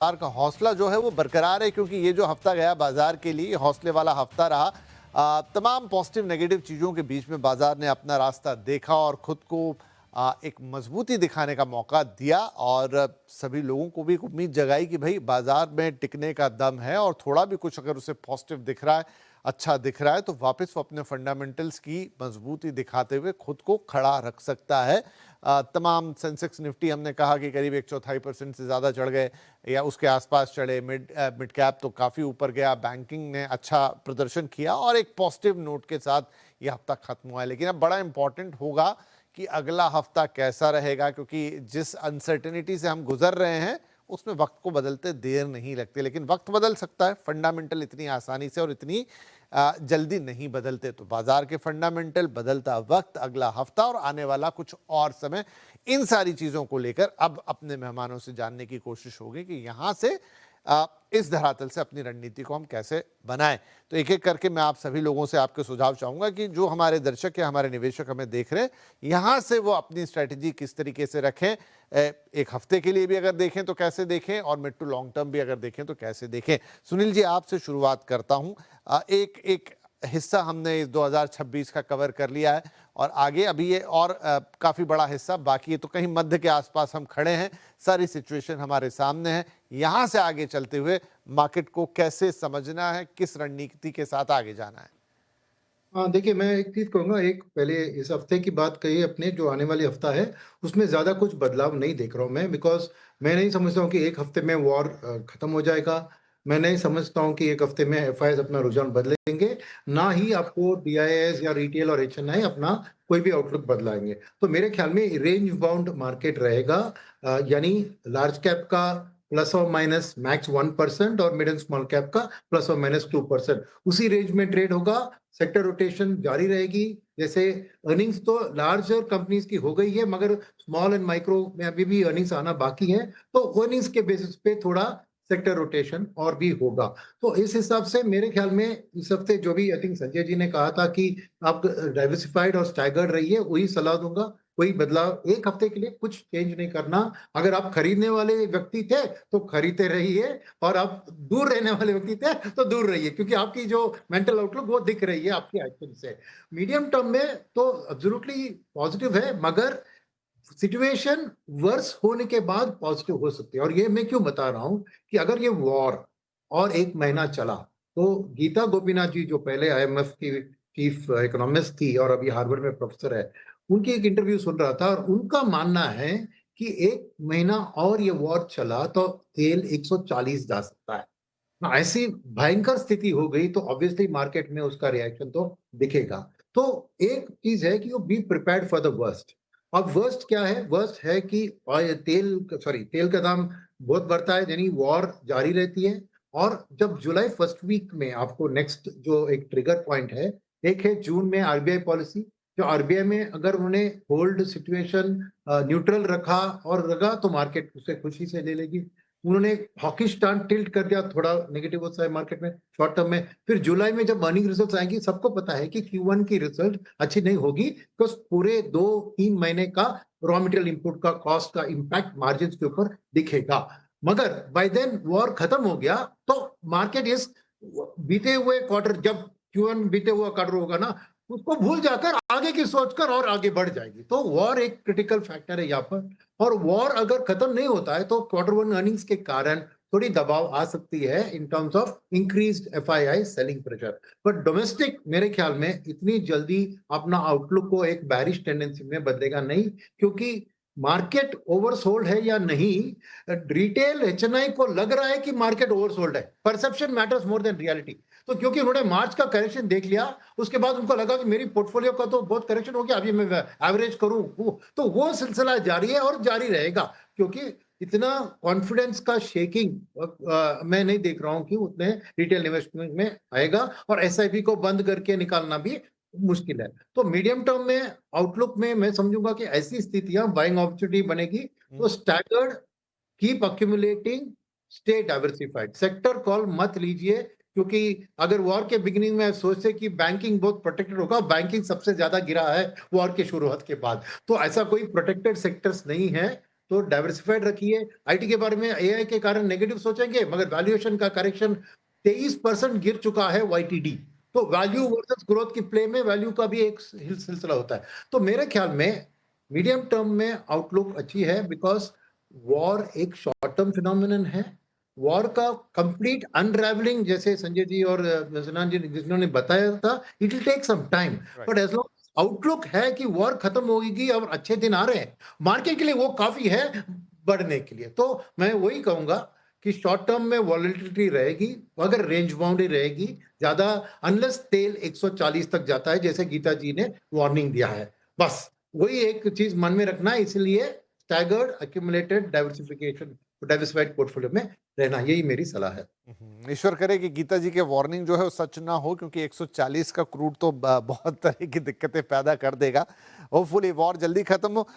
बाजार का हौसला जो है वो बरकरार है, क्योंकि ये जो हफ्ता गया बाजार के लिए हौसले वाला हफ्ता रहा। तमाम पॉजिटिव नेगेटिव चीज़ों के बीच में बाजार ने अपना रास्ता देखा और खुद को एक मजबूती दिखाने का मौका दिया, और सभी लोगों को भी एक उम्मीद जगाई कि भाई बाजार में टिकने का दम है, और थोड़ा भी कुछ अगर उसे पॉजिटिव दिख रहा है, अच्छा दिख रहा है, तो वापस वो अपने फंडामेंटल्स की मजबूती दिखाते हुए खुद को खड़ा रख सकता है। तमाम सेंसेक्स निफ्टी हमने कहा कि करीब 1/4% से ज़्यादा चढ़ गए या उसके आसपास चढ़े। मिड कैप तो काफ़ी ऊपर गया। बैंकिंग ने अच्छा प्रदर्शन किया और एक पॉजिटिव नोट के साथ ये हफ्ता खत्म हुआ है। लेकिन अब बड़ा इंपॉर्टेंट होगा कि अगला हफ्ता कैसा रहेगा, क्योंकि जिस अनसर्टेनिटी से हम गुजर रहे हैं उसमें वक्त को बदलते देर नहीं लगती, लेकिन वक्त बदल सकता है। फंडामेंटल इतनी आसानी से और इतनी जल्दी नहीं बदलते। तो बाजार के फंडामेंटल, बदलता वक्त, अगला हफ्ता और आने वाला कुछ और समय, इन सारी चीज़ों को लेकर अब अपने मेहमानों से जानने की कोशिश होगी कि यहाँ से इस धरातल से अपनी रणनीति को हम कैसे बनाएं। तो एक एक करके मैं आप सभी लोगों से आपके सुझाव चाहूँगा कि जो हमारे दर्शक या हमारे निवेशक हमें देख रहे हैं, यहाँ से वो अपनी स्ट्रैटेजी किस तरीके से रखें। एक हफ्ते के लिए भी अगर देखें तो कैसे देखें, और मिड टू लॉन्ग टर्म भी अगर देखें तो कैसे देखें। सुनील जी, आपसे शुरुआत करता हूँ। एक एक हिस्सा हमने इस 2026 का कवर कर लिया है, और आगे अभी ये और काफ़ी बड़ा हिस्सा बाकी है, तो कहीं मध्य के आसपास हम खड़े हैं। सारी सिचुएशन हमारे सामने है। यहाँ से आगे चलते हुए मार्केट को कैसे समझना है, किस रणनीति के साथ आगे जाना है? हाँ, देखिए मैं एक चीज़ कहूँगा, एक पहले इस हफ्ते की बात कही अपने, जो आने वाली हफ्ता है, उसमें ज़्यादा कुछ बदलाव नहीं देख रहा हूँ मैं, बिकॉज़ मैं नहीं समझता हूँ कि एक हफ्ते में वॉर खत्म हो जाएगा। मैं नहीं समझता हूँ कि एक हफ्ते में एफआईआईज़ अपना रुझान बदलेंगे, ना ही आपको डीआईएस या रिटेल और एचएनआई अपना कोई भी आउटलुक बदलाएँगे। तो मेरे ख्याल में रेंज बाउंड मार्केट रहेगा, यानी लार्ज कैप का प्लस और माइनस मैक्स 1% और मिड एंड स्मॉल कैप का प्लस और माइनस 2%, उसी रेंज में ट्रेड होगा। सेक्टर रोटेशन जारी रहेगी। जैसे अर्निंग्स तो लार्जर कंपनीज की हो गई है, मगर स्मॉल एंड माइक्रो में अभी भी अर्निंग्स आना बाकी है, तो अर्निंग्स के बेसिस पे थोड़ा सेक्टर रोटेशन और भी होगा। तो इस हिसाब से मेरे ख्याल में इस हफ्ते जो भी आई थिंक संजय जी ने कहा था कि आप डाइवर्सिफाइड और स्टैगर्ड रहिए, वही सलाह दूंगा। कोई बदलाव एक हफ्ते के लिए कुछ चेंज नहीं करना। अगर आप खरीदने वाले व्यक्ति थे तो खरीदते रहिए, और आप दूर रहने वाले व्यक्ति थे तो दूर रहिए, क्योंकि आपकी जो मेंटल आउटलुक वो दिख रही है आपकी एक्शन से। मीडियम टर्म में तो एब्सोल्युटली पॉजिटिव है, मगर सिचुएशन वर्स होने के बाद पॉजिटिव हो सकती है। और ये मैं क्यों बता रहा हूं कि अगर ये वॉर और एक महीना चला, तो गीता गोपीनाथ जी जो पहले आईएमएफ की चीफ इकोनॉमिस्ट थी और अभी हार्वर्ड में प्रोफेसर है, उनकी एक इंटरव्यू सुन रहा था, और उनका मानना है कि एक महीना और ये वॉर चला तो तेल 140 जा सकता है। ना ऐसी भयंकर स्थिति हो गई तो ऑब्वियसली मार्केट में उसका रिएक्शन तो दिखेगा। तो एक चीज है कि you be prepared for the worst. अब वर्स्ट क्या है? वर्स्ट है कि तेल का दाम बहुत बढ़ता है, यानी वॉर जारी रहती है। और जब जुलाई फर्स्ट वीक में आपको नेक्स्ट जो एक ट्रिगर पॉइंट है, एक है जून में आरबीआई पॉलिसी। जो आरबीआई में अगर उन्होंने होल्ड सिचुएशन न्यूट्रल रखा और रखा, तो मार्केट उसे खुशी से ले लेगी। उन्होंने हॉकी स्टांट टिल्ट कर दिया, थोड़ा नेगेटिव होता है मार्केट में शॉर्ट टर्म में। फिर जुलाई में जब अर्निंग रिजल्ट्स आएंगी, सबको पता है कि Q1 की रिजल्ट अच्छी नहीं होगी, बिकॉज पूरे 2-3 महीने का रॉ मटेरियल इनपुट का कॉस्ट का इंपैक्ट मार्जिन के ऊपर दिखेगा। मगर बाय देन वॉर खत्म हो गया, तो मार्केट इस बीते हुए क्वार्टर, जब Q1 बीते हुआ क्वार्टर होगा ना, उसको भूल जाकर आगे की सोचकर और आगे बढ़ जाएगी। तो वॉर एक क्रिटिकल फैक्टर है यहाँ पर। और वॉर अगर खत्म नहीं होता है तो क्वार्टर वन अर्निंग्स के कारण थोड़ी दबाव आ सकती है in terms of increased FII selling pressure. But domestic मेरे ख्याल में इतनी जल्दी अपना आउटलुक को एक बैरिश टेंडेंसी में बदलेगा नहीं, क्योंकि मार्केट ओवरसोल्ड है या नहीं, रिटेल एचएनआई को लग रहा है कि मार्केट ओवरसोल्ड है। Perception matters more than reality. तो क्योंकि उन्होंने मार्च का करेक्शन देख लिया, उसके बाद उनको लगा कि मेरी पोर्टफोलियो का तो बहुत करेक्शन हो गया, अभी मैं एवरेज करूं, तो वो सिलसिला जारी है और जारी रहेगा। क्योंकि इतना कॉन्फिडेंस का शेकिंग मैं नहीं देख रहा हूं कि उतने रिटेल इन्वेस्टमेंट में आएगा, और एसआईपी को बंद करके निकालना भी मुश्किल है। तो मीडियम टर्म में आउटलुक में मैं समझूंगा कि ऐसी स्थितियां बाइंग अपॉर्चुनिटी बनेगी। तो staggered, keep accumulating, stay diversified, sector call मत लीजिए। क्योंकि अगर वॉर के बिगिनिंग में सोचते कि बैंकिंग बहुत प्रोटेक्टेड होगा, बैंकिंग सबसे ज्यादा गिरा है वॉर के शुरुआत के बाद। तो ऐसा कोई प्रोटेक्टेड सेक्टर्स नहीं है। तो डाइवर्सिफाइड रखिए। आईटी के बारे में एआई के कारण नेगेटिव सोचेंगे, मगर वैल्यूएशन का करेक्शन 23% गिर चुका है वाईटीडी। तो वैल्यू वर्सेस ग्रोथ की प्ले में वैल्यू का भी एक सिलसिला होता है। तो मेरे ख्याल में मीडियम टर्म में आउटलुक अच्छी है, बिकॉज़ वॉर एक शॉर्ट टर्म फिनोमेनन है। वॉर का कंप्लीट अनरैवलिंग, जैसे संजय जी और सिन्हा जी जिन्होंने बताया था, it will take some time, right. But as long outlook है कि वॉर खत्म होगी और अच्छे दिन आ रहे हैं, मार्केट के लिए वो काफ़ी है बढ़ने के लिए। तो मैं वही कहूँगा कि शॉर्ट टर्म में वॉलेटिलिटी रहेगी, मगर रेंज बाउंड ही रहेगी, ज़्यादा अनलेस तेल 140 तक जाता है, जैसे गीता जी ने वार्निंग दिया है। बस वही एक चीज़ मन में रखना है, इसलिए स्टैगर्ड, एक्यूमुलेटेड, डाइवर्सिफाइड पोर्टफोलियो में रहना, यही मेरी सलाह है। ईश्वर करे कि गीता जी के वार्निंग जो है वो सच ना हो, क्योंकि 140 का क्रूड तो बहुत तरह की दिक्कतें पैदा कर देगा। होपफुली वॉर जल्दी खत्म हो।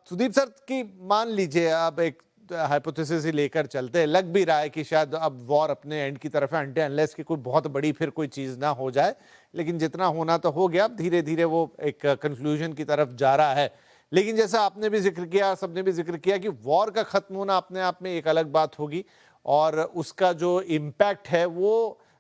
सुदीप सर की मान लीजिए, अब एक हाइपोथेसिस ही लेकर चलते हैं, लग भी रहा है कि शायद अब वॉर अपने एंड की तरफ है, अनटिल अनलेस कि कोई बहुत बड़ी फिर कोई चीज ना हो जाए, लेकिन जितना होना तो हो गया, अब धीरे धीरे वो एक कंक्लूजन की तरफ जा रहा है। लेकिन जैसा आपने भी जिक्र किया, सबने भी जिक्र किया कि वॉर का खत्म होना अपने आप में एक अलग बात होगी, और उसका जो इम्पैक्ट है वो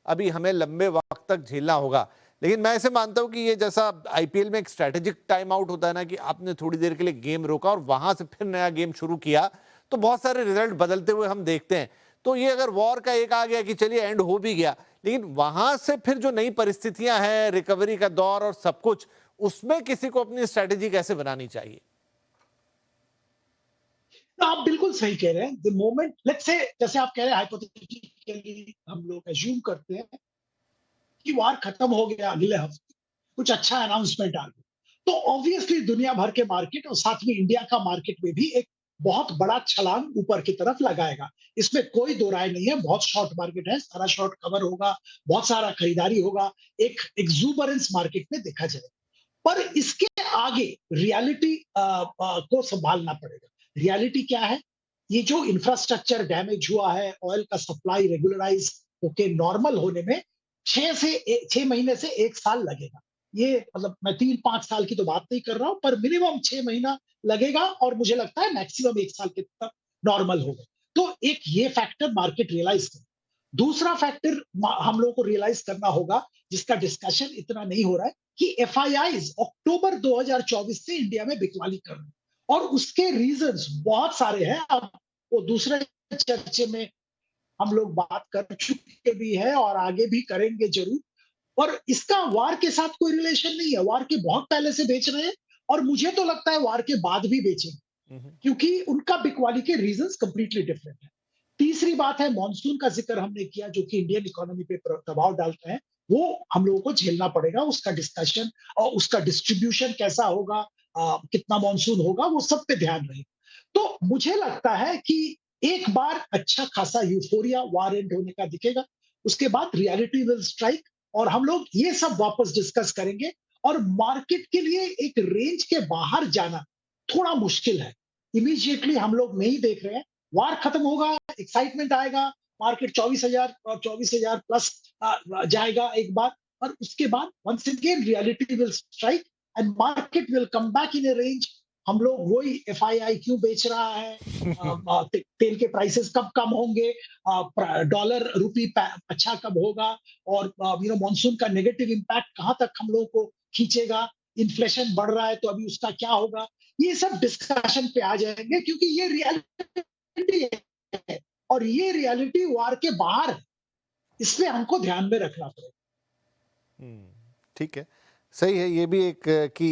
अभी हमें लंबे वक्त तक झेलना होगा। लेकिन मैं ऐसे मानता हूं कि ये जैसा आईपीएल में एक स्ट्रेटेजिक टाइम आउट होता है ना, कि आपने थोड़ी देर के लिए गेम रोका और वहां से फिर नया गेम शुरू किया, तो बहुत सारे रिजल्ट बदलते हुए हम देखते हैं। तो ये अगर वॉर का एक आ गया कि चलिए एंड हो भी गया, लेकिन वहां से फिर जो नई परिस्थितियां हैं, रिकवरी का दौर और सब कुछ, उसमें किसी को अपनी स्ट्रेटेजी कैसे बनानी चाहिए? तो आप बिल्कुल सही कह रहे हैं। द मोमेंट लेट्स से, जैसे आप कह रहे हैं हाइपोथेटिकली हम लोग अज्यूम करते हैं कि वार खत्म हो गया, अगले हफ्ते कुछ अच्छा अनाउंसमेंट आ गया, तो ऑब्वियसली दुनिया भर के मार्केट और साथ में इंडिया का मार्केट में भी एक बहुत बड़ा छलांग ऊपर की तरफ लगाएगा। इसमें कोई दो राय नहीं है। बहुत शॉर्ट मार्केट है, सारा शॉर्ट कवर होगा, बहुत सारा खरीदारी होगा, एक एक्सूबरेंस मार्केट में देखा जाएगा। पर इसके आगे रियलिटी को संभालना पड़ेगा। रियलिटी क्या है? ये जो इंफ्रास्ट्रक्चर डैमेज हुआ है, ऑयल का सप्लाई रेगुलराइज होके नॉर्मल होने में 6 महीने से 1 साल लगेगा। ये मतलब मैं 3-5 साल की तो बात नहीं कर रहा हूँ, पर मिनिमम 6 महीना लगेगा और मुझे लगता है मैक्सिमम 1 साल के तक नॉर्मल होगा। तो एक ये फैक्टर मार्केट रियलाइज करे। दूसरा फैक्टर हम लोगों को रियलाइज करना होगा, जिसका डिस्कशन इतना नहीं हो रहा है, कि एफआईआईज अक्टूबर 2024 से इंडिया में बिकवाली कर रहे हैं और उसके रीजंस बहुत सारे हैं। अब वो दूसरे चर्चे में हम लोग बात कर चुके भी हैं और आगे भी करेंगे जरूर। और इसका वार के साथ कोई रिलेशन नहीं है। वार के बहुत पहले से बेच रहे हैं और मुझे तो लगता है वार के बाद भी बेचेंगे, क्योंकि उनका बिकवाली के रीजंस कंप्लीटली डिफरेंट है। तीसरी बात है, मॉनसून का जिक्र हमने किया, जो कि इंडियन इकोनॉमी पे दबाव डालता है। वो हम लोगों को झेलना पड़ेगा, उसका डिस्कशन और उसका डिस्ट्रीब्यूशन कैसा होगा, कितना मॉनसून होगा, वो सब पे ध्यान रहे। तो मुझे लगता है कि एक बार अच्छा खासा यूफोरिया वार एंड होने का दिखेगा, उसके बाद रियलिटी विल स्ट्राइक और हम लोग ये सब वापस डिस्कस करेंगे। और मार्केट के लिए एक रेंज के बाहर जाना थोड़ा मुश्किल है। इमीडिएटली हम लोग नहीं देख रहे हैं। वार खत्म होगा, एक्साइटमेंट आएगा, मार्केट 24,000 प्लस जाएगा एक बार, और उसके बाद once again reality will strike and market will come back in a range. हम लोग वही एफआईआई क्यों बेच रहा है, तेल के प्राइसेस कब कम होंगे, डॉलर रुपी अच्छा कब होगा, और मॉनसून का नेगेटिव इम्पैक्ट कहां तक हम लोगों को खींचेगा, इन्फ्लेशन बढ़ रहा है तो अभी उसका क्या होगा, ये सब डिस्कशन पे आ जाएंगे, क्योंकि ये रियलिटी है और ये रियलिटी वार के बाहर है। इसलिए हमको ध्यान में रखना पड़ेगा। ठीक है, सही है। ये भी एक कि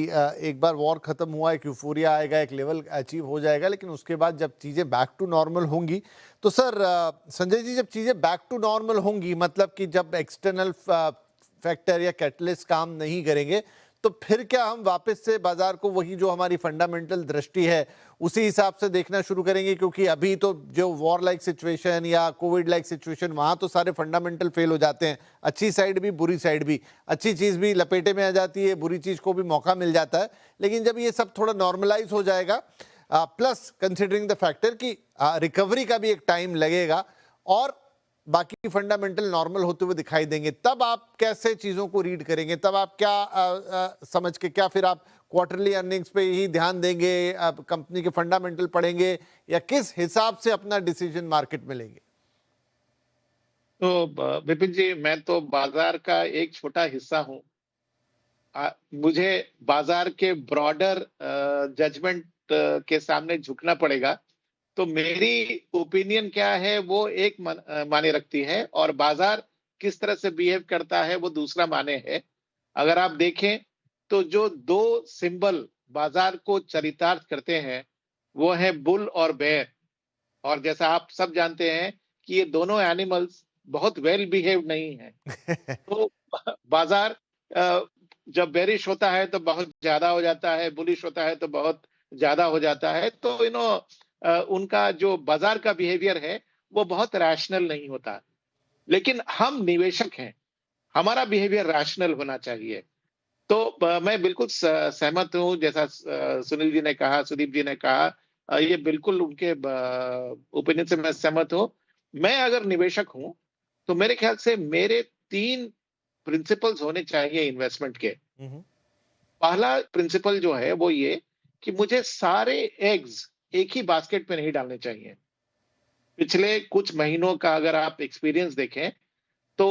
एक बार वॉर खत्म हुआ, एक यूफोरिया आएगा, एक लेवल अचीव हो जाएगा, लेकिन उसके बाद जब चीज़ें बैक टू नॉर्मल होंगी, तो सर संजय जी, जब चीज़ें बैक टू नॉर्मल होंगी, मतलब कि जब एक्सटर्नल फैक्टर या कैटलिस्ट काम नहीं करेंगे, तो फिर क्या हम वापस से बाजार को वही जो हमारी फंडामेंटल दृष्टि है उसी हिसाब से देखना शुरू करेंगे? क्योंकि अभी तो जो वॉर लाइक सिचुएशन या कोविड लाइक सिचुएशन, वहां तो सारे फंडामेंटल फेल हो जाते हैं, अच्छी साइड भी बुरी साइड भी, अच्छी चीज भी लपेटे में आ जाती है, बुरी चीज को भी मौका मिल जाता है। लेकिन जब ये सब थोड़ा नॉर्मलाइज हो जाएगा, प्लस कंसिडरिंग द फैक्टर कि रिकवरी का भी एक टाइम लगेगा और बाकी फंडामेंटल नॉर्मल होते हुए दिखाई देंगे, तब आप कैसे चीजों को रीड करेंगे? तब आप क्या समझ के क्या फिर आप क्वार्टरली अर्निंग्स पे ही ध्यान देंगे, अब कंपनी के फंडामेंटल पढ़ेंगे, या किस हिसाब से अपना डिसीजन मार्केट में लेंगे? तो विपिन जी, मैं तो बाजार का एक छोटा हिस्सा हूँ। मुझे बाजार के ब्रॉडर जजमेंट के सामने झुकना पड़ेगा। तो मेरी ओपिनियन क्या है वो एक माने रखती है, और बाजार किस तरह से बिहेव करता है वो दूसरा माने है। अगर आप देखें तो जो दो सिंबल बाजार को चरितार्थ करते हैं वो है बुल और बेयर। और जैसा आप सब जानते हैं कि ये दोनों एनिमल्स बहुत वेल बिहेव्ड नहीं है। तो बाजार जब बेरिश होता है तो बहुत ज्यादा हो जाता है, बुलिश होता है तो बहुत ज्यादा हो जाता है। तो उनका जो बाजार का बिहेवियर है वो बहुत रैशनल नहीं होता। लेकिन हम निवेशक हैं, हमारा बिहेवियर रैशनल होना चाहिए। तो मैं बिल्कुल सहमत हूँ, जैसा सुनील जी ने कहा, सुदीप जी ने कहा, ये बिल्कुल उनके ओपिनियन से मैं सहमत हूँ। मैं अगर निवेशक हूँ तो मेरे ख्याल से मेरे 3 प्रिंसिपल्स होने चाहिए इन्वेस्टमेंट के। पहला प्रिंसिपल जो है वो ये कि मुझे सारे एग्स एक ही बास्केट में नहीं डालने चाहिए। पिछले कुछ महीनों का अगर आप एक्सपीरियंस देखें तो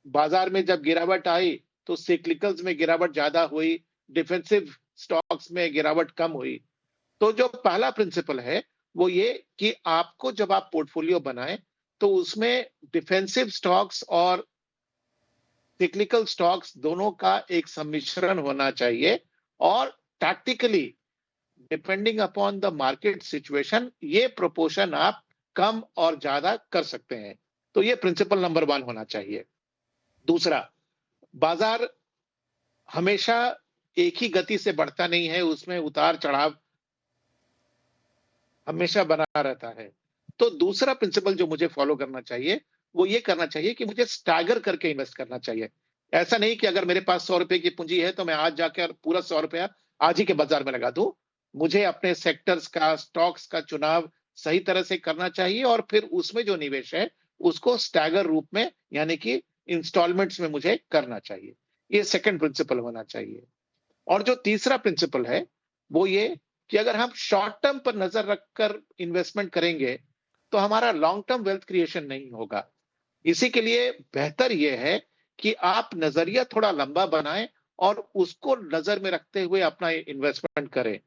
बाजार में जब गिरावट आई तो सिक्लिकल्स में गिरावट ज्यादा हुई, डिफेंसिव स्टॉक्स में गिरावट कम हुई। तो जो पहला प्रिंसिपल है वो ये कि आपको जब आप पोर्टफोलियो बनाएं तो उसमें डिफेंसिव स्टॉक्स और टेक्निकल स्टॉक्स दोनों का एक सम्मिश्रण होना चाहिए। और tactically depending upon the market situation ये प्रोपोर्शन आप कम और ज्यादा कर सकते हैं। तो ये प्रिंसिपल नंबर 1 होना चाहिए। दूसरा, बाजार हमेशा एक ही गति से बढ़ता नहीं है, उसमें उतार चढ़ाव हमेशा बना रहता है। तो दूसरा प्रिंसिपल जो मुझे फॉलो करना चाहिए वो ये करना चाहिए कि मुझे स्टैगर करके इन्वेस्ट करना चाहिए। ऐसा नहीं कि अगर मेरे पास 100 रुपए की पूंजी है तो मैं आज जाकर पूरा 100 रुपया आज ही के बाजार में लगा दूं। मुझे अपने सेक्टर्स का, स्टॉक्स का चुनाव सही तरह से करना चाहिए, और फिर उसमें जो निवेश है उसको स्टैगर रूप में, यानी कि इंस्टॉलमेंट्स में मुझे करना चाहिए। ये सेकंड प्रिंसिपल होना चाहिए। और जो तीसरा प्रिंसिपल है वो ये कि अगर हम शॉर्ट टर्म पर नजर रखकर इन्वेस्टमेंट करेंगे तो हमारा लॉन्ग टर्म वेल्थ क्रिएशन नहीं होगा। इसी के लिए बेहतर यह है कि आप नजरिया थोड़ा लंबा बनाएं और उसको नजर में रखते हुए अपना इन्वेस्टमेंट करें।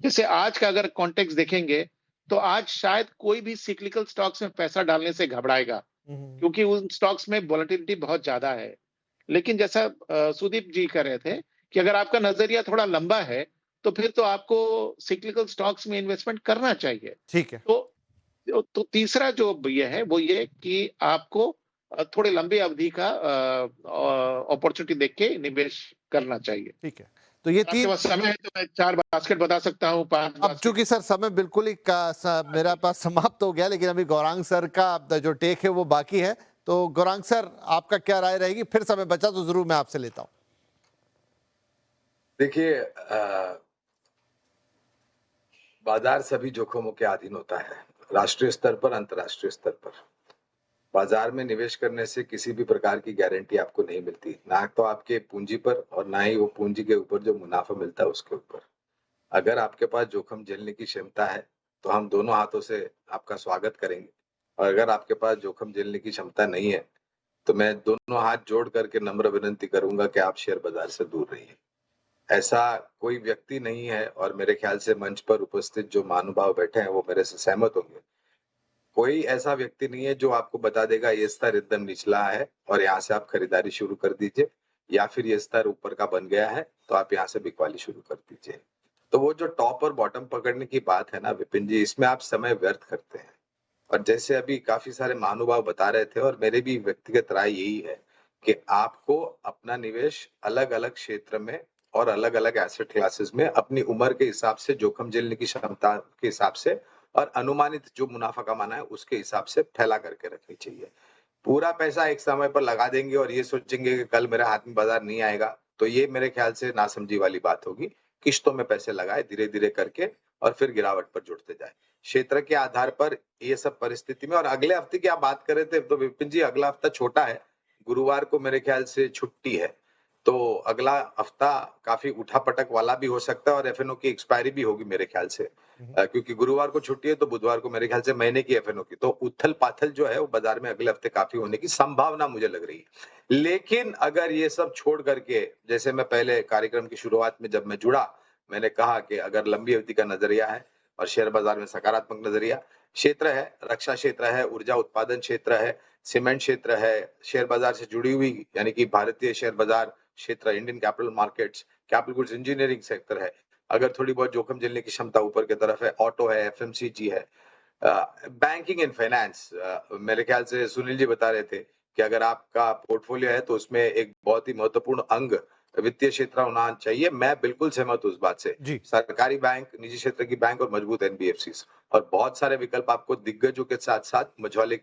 जैसे आज का अगर कॉन्टेक्स्ट देखेंगे तो आज शायद कोई भी सिक्लिकल स्टॉक्स में पैसा डालने से घबराएगा, क्योंकि उन स्टॉक्स में वोलेटिलिटी बहुत ज्यादा है। लेकिन जैसा सुदीप जी कह रहे थे कि अगर आपका नजरिया थोड़ा लंबा है तो फिर तो आपको सिक्लिकल स्टॉक्स में इन्वेस्टमेंट करना चाहिए। ठीक है। तो तीसरा जो ये है वो ये कि आपको थोड़े लंबे अवधि का अपॉर्चुनिटी देख के निवेश करना चाहिए। ठीक है, तो ये आपके तीन, पास समय है तो मैं 4 बास्केट बता सकता हूँ, 5 अब बास्केट। चूंकि सर समय बिल्कुल ही मेरा पास समाप्त हो गया, लेकिन अभी गौरांग सर का जो टेक है वो बाकी है। तो गौरांग सर, आपका क्या राय रहेगी? फिर समय बचा तो जरूर मैं आपसे लेता हूं। देखिए, बाजार सभी जोखिमों के अधीन होता है, राष्ट्रीय स्तर पर, अंतर्राष्ट्रीय स्तर पर। बाजार में निवेश करने से किसी भी प्रकार की गारंटी आपको नहीं मिलती, ना तो आपके पूंजी पर और ना ही वो पूंजी के ऊपर जो मुनाफा मिलता है उसके ऊपर। अगर आपके पास जोखिम झेलने की क्षमता है तो हम दोनों हाथों से आपका स्वागत करेंगे, और अगर आपके पास जोखिम झेलने की क्षमता नहीं है तो मैं दोनों हाथ जोड़ करके नम्र विनती करूंगा कि आप शेयर बाजार से दूर रहिए। ऐसा कोई व्यक्ति नहीं है, और मेरे ख्याल से मंच पर उपस्थित जो महानुभाव बैठे हैं वो मेरे से सहमत होंगे। कोई ऐसा व्यक्ति नहीं है जो आपको बता देगा ये स्तर एकदम निचला है और यहाँ से आप खरीदारी शुरू कर दीजिए, या फिर ये स्तर ऊपर का बन गया है तो आप यहाँ से बिकवाली शुरू कर दीजिए। तो वो जो टॉप और बॉटम पकड़ने की बात है ना विपिन जी, इसमें आप समय व्यर्थ करते हैं। और जैसे अभी काफी सारे महानुभाव बता रहे थे, और मेरे भी व्यक्तिगत राय यही है कि आपको अपना निवेश अलग अलग क्षेत्र में और अलग अलग एसेट क्लासेस में अपनी उम्र के हिसाब से, जोखिम झेलने की क्षमता के हिसाब से और अनुमानित जो मुनाफा कमाना है उसके हिसाब से फैला करके रखनी चाहिए। पूरा पैसा एक समय पर लगा देंगे और ये सोचेंगे कि कल मेरे हाथ में बाजार नहीं आएगा, तो ये मेरे ख्याल से नासमझी वाली बात होगी। किश्तों में पैसे लगाए धीरे धीरे करके और फिर गिरावट पर जुड़ते जाए क्षेत्र के आधार पर, ये सब परिस्थिति में। और अगले हफ्ते की आप बात कर रहे थे तो विपिन जी, अगला हफ्ता छोटा है, गुरुवार को मेरे ख्याल से छुट्टी है, तो अगला हफ्ता काफी उठापटक वाला भी हो सकता है और एफएनओ की एक्सपायरी भी होगी मेरे ख्याल से, क्योंकि गुरुवार को छुट्टी है तो बुधवार को मेरे ख्याल से महीने की एफएनओ की, तो उथल पाथल जो है वो बाजार में अगले हफ्ते काफी होने की संभावना मुझे लग रही है। लेकिन अगर ये सब छोड़ करके, जैसे मैं पहले कार्यक्रम की शुरुआत में जब मैं जुड़ा, मैंने कहा कि अगर लंबी अवधि का नजरिया है और शेयर बाजार में सकारात्मक नजरिया, क्षेत्र है, रक्षा क्षेत्र है, ऊर्जा उत्पादन क्षेत्र है, सीमेंट क्षेत्र है, शेयर बाजार से जुड़ी हुई यानी कि भारतीय शेयर बाजार क्षेत्र, Indian capital markets, capital goods engineering sector है, अगर थोड़ी बहुत जोखिम झेलने की क्षमता ऊपर की तरफ है, ऑटो है, एफएमसीजी है, बैंकिंग एंड फाइनेंस, मेरे ख्याल से सुनील जी बता रहे थे कि अगर आपका पोर्टफोलियो है तो उसमें एक बहुत ही महत्वपूर्ण अंग वित्तीय क्षेत्र होना चाहिए। मैं बिल्कुल सहमत हूं उस बात से। जी। सरकारी बैंक, निजी क्षेत्र की बैंक और मजबूत एनबीएफसीज, और बहुत सारे विकल्प आपको दिग्गजों के साथ साथ मझौले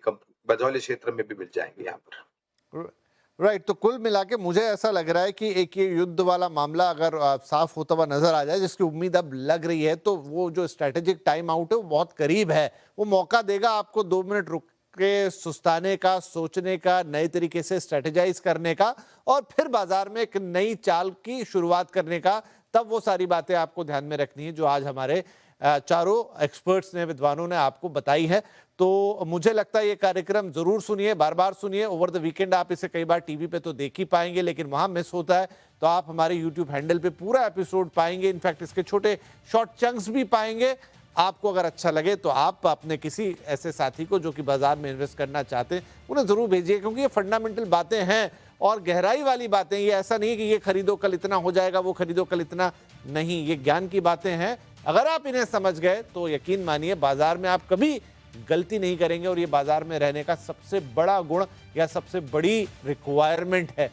क्षेत्र में भी मिल जाएंगे यहाँ पर। राइट, तो कुल मिला के मुझे ऐसा लग रहा है कि एक ये युद्ध वाला मामला अगर साफ होता हुआ नजर आ जाए, जिसकी उम्मीद अब लग रही है, तो वो जो स्ट्रेटेजिक टाइम आउट है वो बहुत करीब है। वो मौका देगा आपको 2 मिनट रुक के सुस्ताने का, सोचने का, नए तरीके से स्ट्रेटेजाइज करने का और फिर बाजार में एक नई चाल की शुरुआत करने का। तब वो सारी बातें आपको ध्यान में रखनी है जो आज हमारे चारों एक्सपर्ट्स ने, विद्वानों ने आपको बताई है। तो मुझे लगता है ये कार्यक्रम जरूर सुनिए, बार बार सुनिए। ओवर द वीकेंड आप इसे कई बार टीवी पे तो देख ही पाएंगे, लेकिन वहां मिस होता है तो आप हमारे यूट्यूब हैंडल पे पूरा एपिसोड पाएंगे। इनफैक्ट इसके छोटे शॉर्ट चंक्स भी पाएंगे। आपको अगर अच्छा लगे तो आप अपने किसी ऐसे साथी को जो कि बाजार में इन्वेस्ट करना चाहते हैं उन्हें जरूर भेजिए, क्योंकि ये फंडामेंटल बातें हैं और गहराई वाली बातें। ये ऐसा नहीं है कि ये खरीदो कल इतना हो जाएगा, वो खरीदो कल इतना नहीं, ये ज्ञान की बातें हैं। अगर आप इन्हें समझ गए तो यकीन मानिए बाजार में आप कभी गलती नहीं करेंगे और ये बाजार में रहने का सबसे बड़ा गुण या सबसे बड़ी रिक्वायरमेंट है।